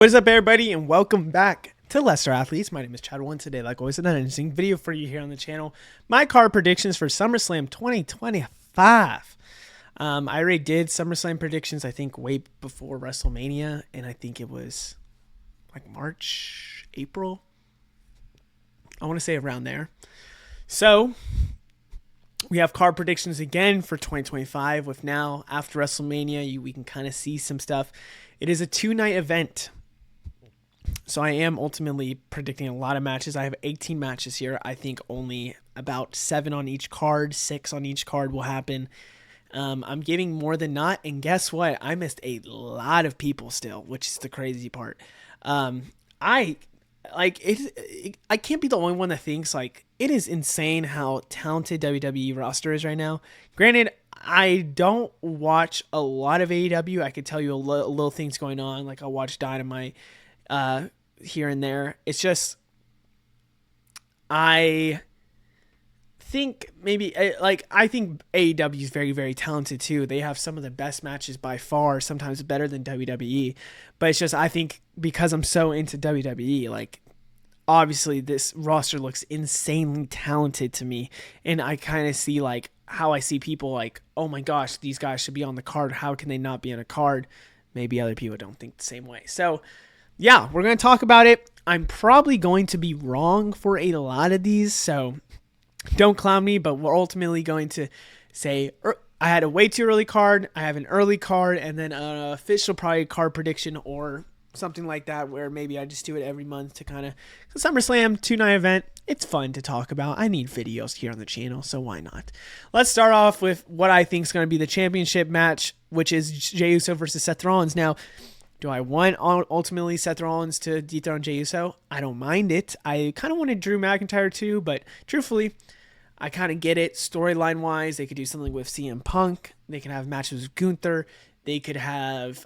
What is up, everybody, and welcome back to Lesser Athletes. My name is Chadwell, and today, like always, another interesting video for you here on the channel. My card predictions for SummerSlam 2025. I already did SummerSlam predictions, I think, way before WrestleMania, and I think it was like March, April. I want to say around there. So we have card predictions again for 2025 with now, after WrestleMania, we can kind of see some stuff. It is a two-night event. So I am ultimately predicting a lot of matches. I have 18 matches here. I think only about 7 on each card, 6 on each card will happen. I'm giving more than not, and guess what? I missed a lot of people still, which is the crazy part. I can't be the only one that thinks like it is insane how talented WWE roster is right now. Granted, I don't watch a lot of AEW. I could tell you a little things going on. Like I'll watch Dynamite here and there. It's just I think maybe I think AEW is very, very talented too. They have some of the best matches by far, sometimes better than WWE. But it's just I think because I'm so into WWE, like obviously this roster looks insanely talented to me, and I kind of see like how I see people like, oh my gosh, these guys should be on the card. How can they not be on a card? Maybe other people don't think the same way. So yeah, we're going to talk about it. I'm probably going to be wrong for a lot of these, so don't clown me, but we're ultimately going to say I had a way too early card, I have an early card, and then an official probably card prediction or something like that where maybe I just do it every month to kind of SummerSlam 2-night event. It's fun to talk about. I need videos here on the channel, so why not? Let's start off with what I think is going to be the championship match, which is Jey Uso versus Seth Rollins. Now, do I want ultimately Seth Rollins to dethrone Jey Uso? I don't mind it. I kind of wanted Drew McIntyre too, but truthfully, I kind of get it. Storyline-wise, they could do something with CM Punk. They can have matches with Gunther. They could have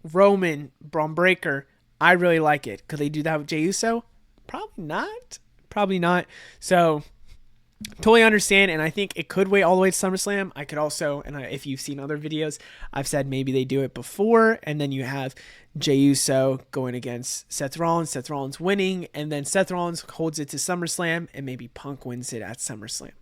Roman, Braun Breaker. I really like it. Could they do that with Jey Uso? Probably not. Probably not. So totally understand, and I think it could wait all the way to SummerSlam. I could also, and if you've seen other videos, I've said maybe they do it before, and then you have Jey Uso going against Seth Rollins winning, and then Seth Rollins holds it to SummerSlam, and maybe Punk wins it at SummerSlam.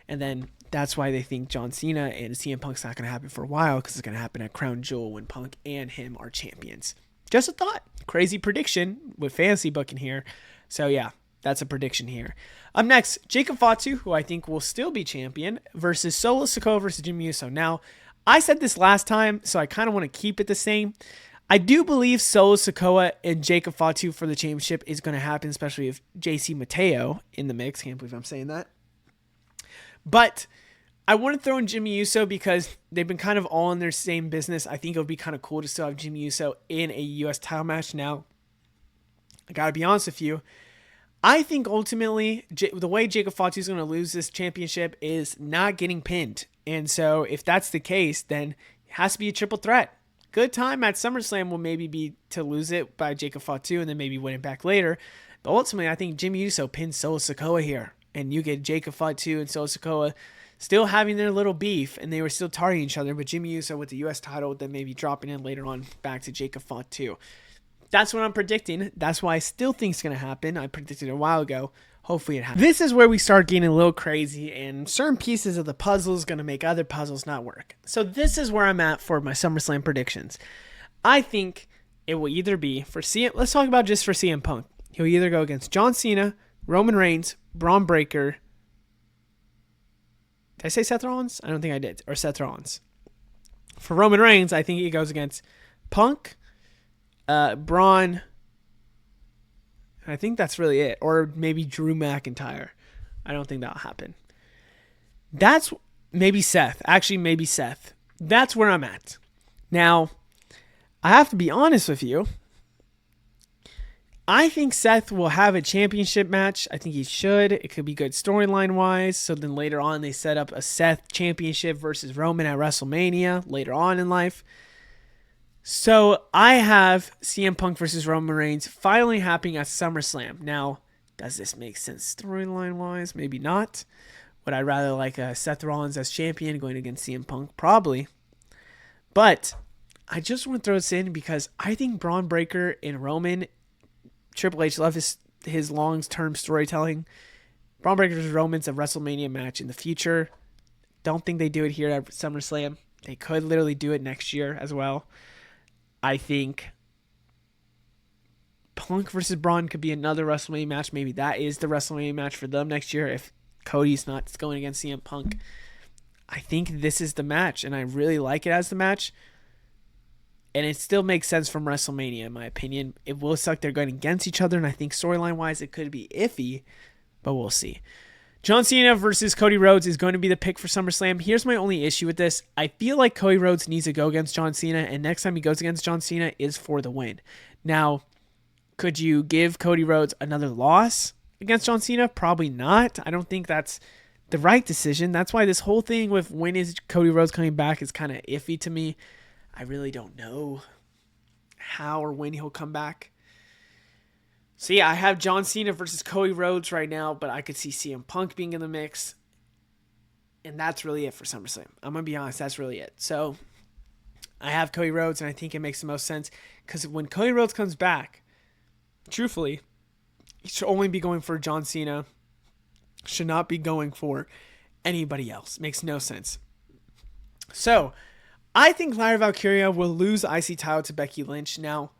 And then that's why they think John Cena and CM Punk's not going to happen for a while, because it's going to happen at Crown Jewel when Punk and him are champions. Just a thought. Crazy prediction with fantasy booking here. So yeah, that's a prediction here. Up next, Jacob Fatu, who I think will still be champion, versus Solo Sikoa versus Jimmy Uso. Now, I said this last time, so I kind of want to keep it the same. I do believe Solo Sikoa and Jacob Fatu for the championship is going to happen, especially if JC Mateo in the mix. Can't believe I'm saying that. But I want to throw in Jimmy Uso because they've been kind of all in their same business. I think it would be kind of cool to still have Jimmy Uso in a U.S. title match. Now, I got to be honest with you. I think ultimately the way Jacob Fatu is going to lose this championship is not getting pinned. And so if that's the case, then it has to be a triple threat. Good time at SummerSlam will maybe be to lose it by Jacob Fatu and then maybe win it back later. But ultimately, I think Jimmy Uso pins Solo Sikoa here. And you get Jacob Fatu and Solo Sikoa still having their little beef, and they were still targeting each other. But Jimmy Uso with the U.S. title, then maybe dropping in later on back to Jacob Fatu. That's what I'm predicting. That's why I still think it's going to happen. I predicted it a while ago. Hopefully it happens. This is where we start getting a little crazy, and certain pieces of the puzzle is going to make other puzzles not work. So this is where I'm at for my SummerSlam predictions. I think it will either be for CM. Let's talk about just for CM Punk. He'll either go against John Cena, Roman Reigns, Braun Breaker. Did I say Seth Rollins? I don't think I did. Or Seth Rollins. For Roman Reigns, I think he goes against Punk, Braun. I think that's really it. Or maybe Drew McIntyre. I don't think that'll happen. That's maybe Seth. Actually, maybe Seth. That's where I'm at. Now, I have to be honest with you. I think Seth will have a championship match. I think he should. It could be good storyline-wise. So then later on, they set up a Seth championship versus Roman at WrestleMania later on in life. So I have CM Punk versus Roman Reigns finally happening at SummerSlam. Now, does this make sense storyline-wise? Maybe not. Would I rather like Seth Rollins as champion going against CM Punk? Probably. But I just want to throw this in because I think Braun Breaker and Roman, Triple H love his long-term storytelling. Braun Breaker versus Roman's a WrestleMania match in the future. Don't think they do it here at SummerSlam. They could literally do it next year as well. I think Punk versus Braun could be another WrestleMania match. Maybe that is the WrestleMania match for them next year if Cody's not going against CM Punk. I think this is the match, and I really like it as the match. And it still makes sense from WrestleMania, in my opinion. It will suck they're going against each other, and I think storyline-wise it could be iffy, but we'll see. John Cena versus Cody Rhodes is going to be the pick for SummerSlam. Here's my only issue with this. I feel like Cody Rhodes needs to go against John Cena, and next time he goes against John Cena is for the win. Now, could you give Cody Rhodes another loss against John Cena? Probably not. I don't think that's the right decision. That's why this whole thing with when is Cody Rhodes coming back is kind of iffy to me. I really don't know how or when he'll come back. So yeah, I have John Cena versus Cody Rhodes right now, but I could see CM Punk being in the mix. And that's really it for SummerSlam. I'm going to be honest, that's really it. So I have Cody Rhodes, and I think it makes the most sense. Because when Cody Rhodes comes back, truthfully, he should only be going for John Cena. Should not be going for anybody else. Makes no sense. So I think Lyra Valkyria will lose the IC title to Becky Lynch. Now,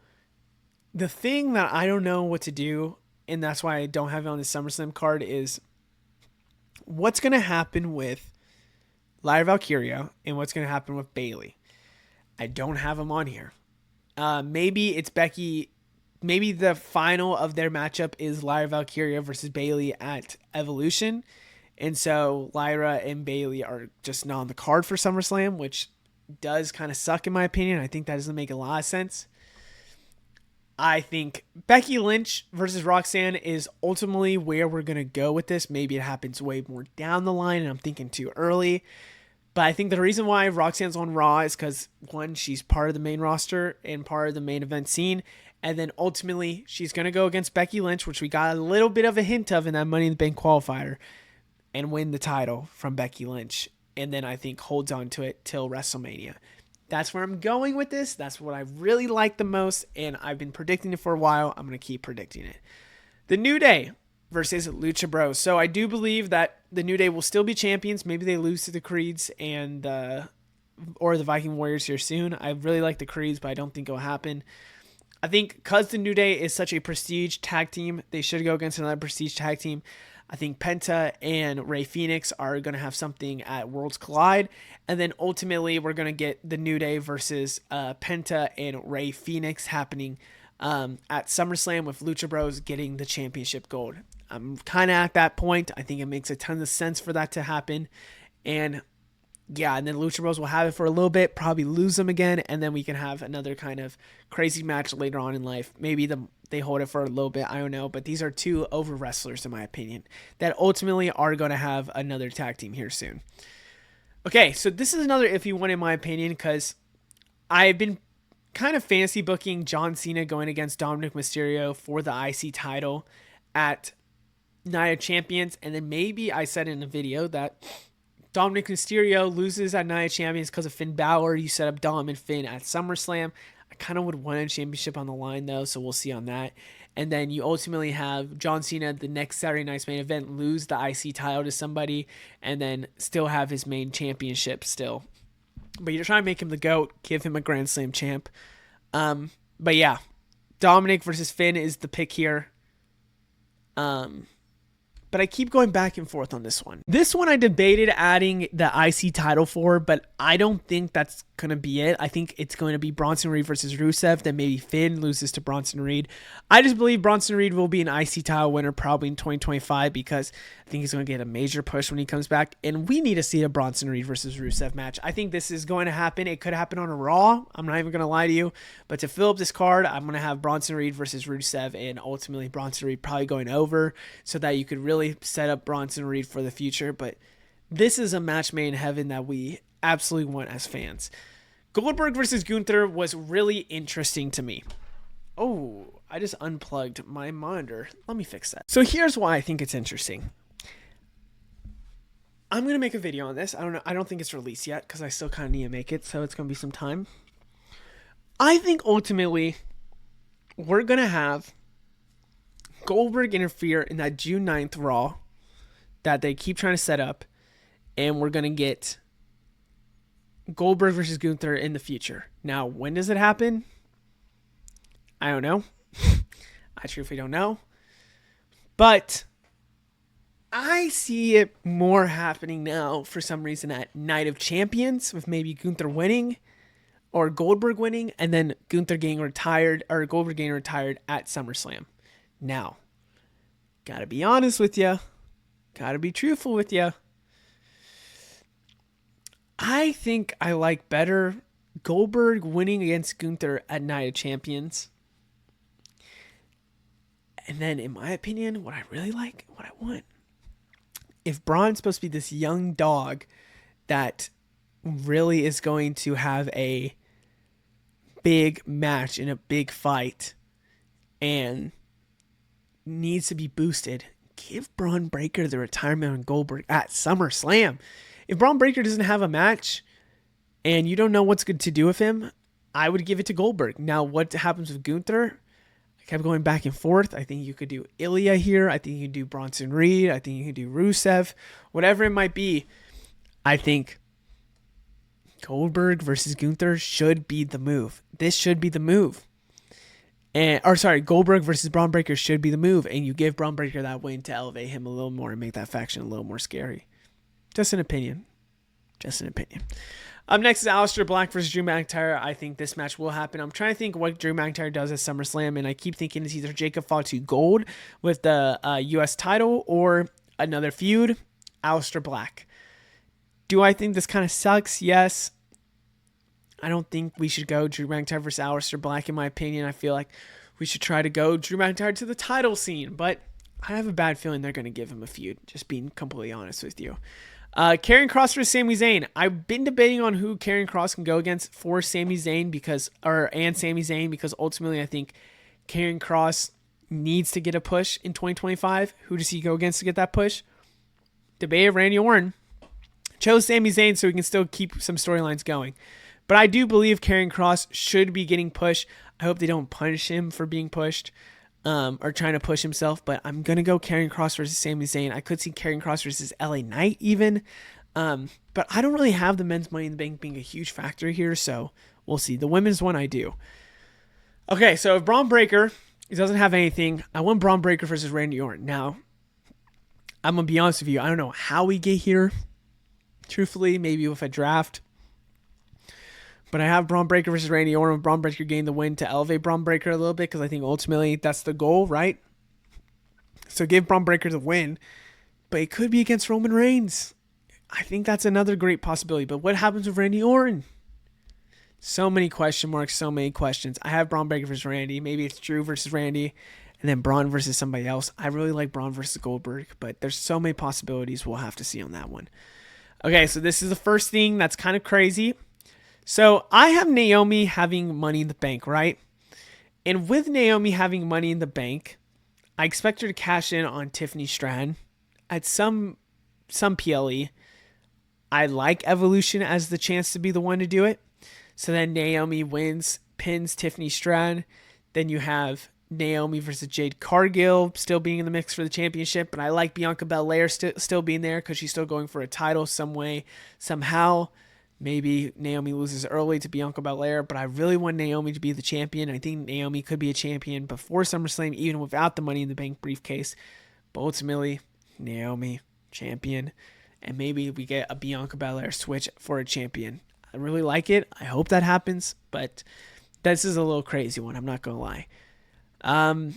the thing that I don't know what to do, and that's why I don't have it on the SummerSlam card, is what's going to happen with Lyra Valkyria and what's going to happen with Bayley. I don't have them on here. Maybe it's Becky. Maybe the final of their matchup is Lyra Valkyria versus Bayley at Evolution. And so Lyra and Bayley are just not on the card for SummerSlam, which does kind of suck in my opinion. I think that doesn't make a lot of sense. I think Becky Lynch versus Roxanne is ultimately where we're going to go with this. Maybe it happens way more down the line and I'm thinking too early. But I think the reason why Roxanne's on Raw is because, one, she's part of the main roster and part of the main event scene. And then ultimately she's going to go against Becky Lynch, which we got a little bit of a hint of in that Money in the Bank qualifier, and win the title from Becky Lynch. And then I think holds on to it till WrestleMania. That's where I'm going with this. That's what I really like the most, and I've been predicting it for a while. I'm going to keep predicting it. The New Day versus Lucha Bros. So I do believe that the New Day will still be champions. Maybe they lose to the Creeds and or the Viking Warriors here soon. I really like the Creeds, but I don't think it'll happen. I think because the New Day is such a prestige tag team, they should go against another prestige tag team. I think Penta and Rey Fenix are going to have something at Worlds Collide. And then ultimately, we're going to get the New Day versus Penta and Rey Fenix happening at SummerSlam with Lucha Bros getting the championship gold. I'm kind of at that point. I think it makes a ton of sense for that to happen. And yeah, and then Lucha Bros will have it for a little bit, probably lose them again, and then we can have another kind of crazy match later on in life. Maybe they hold it for a little bit, I don't know, but these are two over wrestlers, in my opinion, that ultimately are going to have another tag team here soon. Okay, so this is another iffy one in my opinion, because I've been kind of fantasy booking John Cena going against Dominic Mysterio for the IC title at Night of Champions, and then maybe I said in a video that Dominic Mysterio loses at Night of Champions because of Finn Balor. You set up Dom and Finn at SummerSlam. I kind of would want a championship on the line, though, so we'll see on that. And then you ultimately have John Cena, the next Saturday night's main event, lose the IC title to somebody, and then still have his main championship still. But you're trying to make him the GOAT, give him a Grand Slam champ. But yeah, Dominic versus Finn is the pick here. But I keep going back and forth on this one. This one I debated adding the IC title for, but I don't think that's going to be it. I think it's going to be Bronson Reed versus Rusev, then maybe Finn loses to Bronson Reed. I just believe Bronson Reed will be an IC title winner probably in 2025 because I think he's going to get a major push when he comes back, and we need to see a Bronson Reed versus Rusev match. I think this is going to happen. It could happen on a Raw. I'm not even going to lie to you, but to fill up this card, I'm going to have Bronson Reed versus Rusev, and ultimately Bronson Reed probably going over so that you could really set up Bronson Reed for the future. But this is a match made in heaven that we absolutely want as fans. Goldberg versus Gunther was really interesting to me. Oh, I just unplugged my monitor. Let me fix that. So here's why I think it's interesting. I'm going to make a video on this. I don't think it's released yet because I still kind of need to make it, so it's going to be some time. I think ultimately we're going to have Goldberg interfere in that June 9th Raw that they keep trying to set up, and we're going to get Goldberg versus Gunther in the future. Now, when does it happen? I don't know. I truthfully don't know. But I see it more happening now for some reason at Night of Champions, with maybe Gunther winning or Goldberg winning, and then Gunther getting retired or Goldberg getting retired at SummerSlam. Now, gotta be honest with you. Gotta be truthful with you. I think I like better Goldberg winning against Gunther at Night of Champions. And then, in my opinion, what I really like, what I want, if Braun's supposed to be this young dog that really is going to have a big match in a big fight and needs to be boosted, give Braun Breaker the retirement on Goldberg at SummerSlam. If Braun Breaker doesn't have a match and you don't know what's good to do with him, I would give it to Goldberg. Now, what happens with Gunther? I kept going back and forth. I think you could do Ilya here. I think you could do Bronson Reed. I think you could do Rusev. Whatever it might be, I think Goldberg versus Gunther should be the move. This should be the move. Goldberg versus Braun Breaker should be the move. And you give Braun Breaker that win to elevate him a little more and make that faction a little more scary. Just an opinion. Up next is Aleister Black versus Drew McIntyre. I think this match will happen. I'm trying to think what Drew McIntyre does at SummerSlam, and I keep thinking it's either Jacob Fatu Gold with the U.S. title or another feud, Aleister Black. Do I think this kind of sucks? Yes. I don't think we should go Drew McIntyre versus Aleister Black, in my opinion. I feel like we should try to go Drew McIntyre to the title scene, but I have a bad feeling they're going to give him a feud, just being completely honest with you. Karrion Kross versus Sami Zayn. I've been debating on who Karrion Kross can go against for Sami Zayn because ultimately I think Karrion Kross needs to get a push in 2025. Who does he go against to get that push? Debated Randy Orton. Chose Sami Zayn so we can still keep some storylines going. But I do believe Karrion Kross should be getting pushed. I hope they don't punish him for being pushed. Or trying to push himself, but I'm going to go Karrion Kross versus Sami Zayn. I could see Karrion Kross versus LA Knight even, but I don't really have the men's Money in the Bank being a huge factor here, so we'll see. The women's one I do. Okay, so if Braun Breaker doesn't have anything, I want Braun Breaker versus Randy Orton. Now, I'm going to be honest with you, I don't know how we get here, truthfully, maybe with a draft. But I have Braun Breaker versus Randy Orton, with Braun Breaker getting the win to elevate Braun Breaker a little bit, because I think ultimately that's the goal, right? So give Braun Breaker the win, but it could be against Roman Reigns. I think that's another great possibility. But what happens with Randy Orton? So many question marks, so many questions. I have Braun Breaker versus Randy. Maybe it's Drew versus Randy, and then Braun versus somebody else. I really like Braun versus Goldberg, but there's so many possibilities we'll have to see on that one. Okay, so this is the first thing that's kind of crazy. So I have Naomi having Money in the Bank, right? And with Naomi having Money in the Bank, I expect her to cash in on Tiffany Stratton at some PLE. I like Evolution as the chance to be the one to do it. So then Naomi wins, pins Tiffany Stratton. Then you have Naomi versus Jade Cargill still being in the mix for the championship. But I like Bianca Belair still being there because she's still going for a title some way, somehow. Maybe Naomi loses early to Bianca Belair, but I really want Naomi to be the champion. I think Naomi could be a champion before SummerSlam, even without the Money in the Bank briefcase. But ultimately, Naomi, champion. And maybe we get a Bianca Belair switch for a champion. I really like it. I hope that happens, but this is a little crazy one. I'm not going to lie.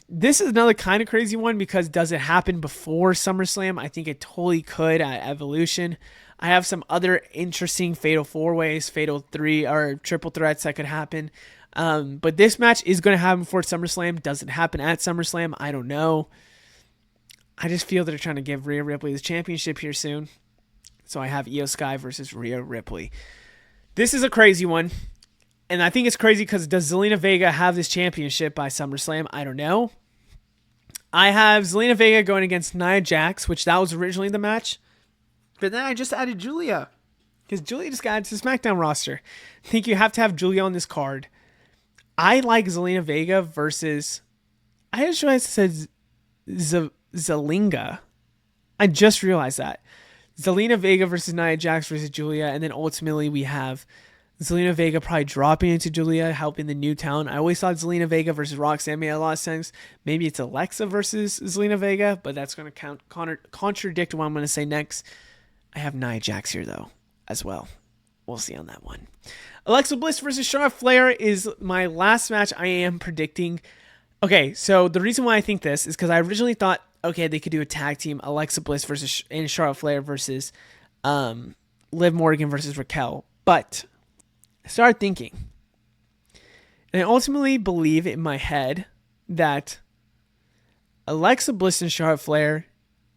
This is another kind of crazy one because does it happen before SummerSlam? I think it totally could at Evolution. I have some other interesting Fatal 4-ways, Fatal 3, or Triple Threats that could happen. But this match is going to happen before SummerSlam. Does it happen at SummerSlam? I don't know. I just feel they're trying to give Rhea Ripley the championship here soon. So I have Io Sky versus Rhea Ripley. This is a crazy one. And I think it's crazy because does Zelina Vega have this championship by SummerSlam? I don't know. I have Zelina Vega going against Nia Jax, which that was originally the match. But then I just added Julia. Because Julia just got to the SmackDown roster. I think you have to have Julia on this card. I like Zelina Vega versus. I just realized it said Zelinga. I just realized that. Zelina Vega versus Nia Jax versus Julia, and then ultimately we have Zelina Vega probably dropping into Julia, helping the new talent. I always thought Zelina Vega versus Roxanne made a lot of sense. Maybe it's Alexa versus Zelina Vega, but that's going to contradict what I'm going to say next. I have Nia Jax here, though, as well. We'll see on that one. Alexa Bliss versus Charlotte Flair is my last match I am predicting. Okay, so the reason why I think this is because I originally thought, okay, they could do a tag team, Alexa Bliss versus and Charlotte Flair versus Liv Morgan versus Raquel. But I started thinking, and I ultimately believe in my head that Alexa Bliss and Charlotte Flair,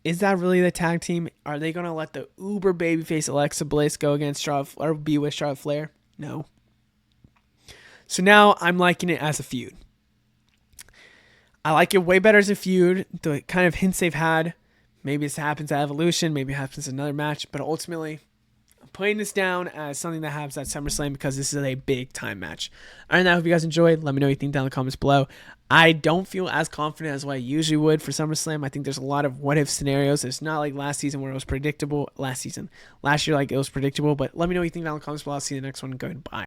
is that really the tag team? Are they going to let the uber babyface Alexa Bliss go against Charlotte or be with Charlotte Flair? No. So now I'm liking it as a feud. I like it way better as a feud. The kind of hints they've had, maybe this happens at Evolution, maybe it happens in another match, but ultimately I'm putting this down as something that happens at SummerSlam because this is a big time match. Other than that, I hope you guys enjoyed. Let me know what you think down in the comments below. I don't feel as confident as what I usually would for SummerSlam. I think there's a lot of what if scenarios. It's not like last season where it was predictable. Last year, like it was predictable. But let me know what you think down in the comments below. I'll see you in the next one. Goodbye.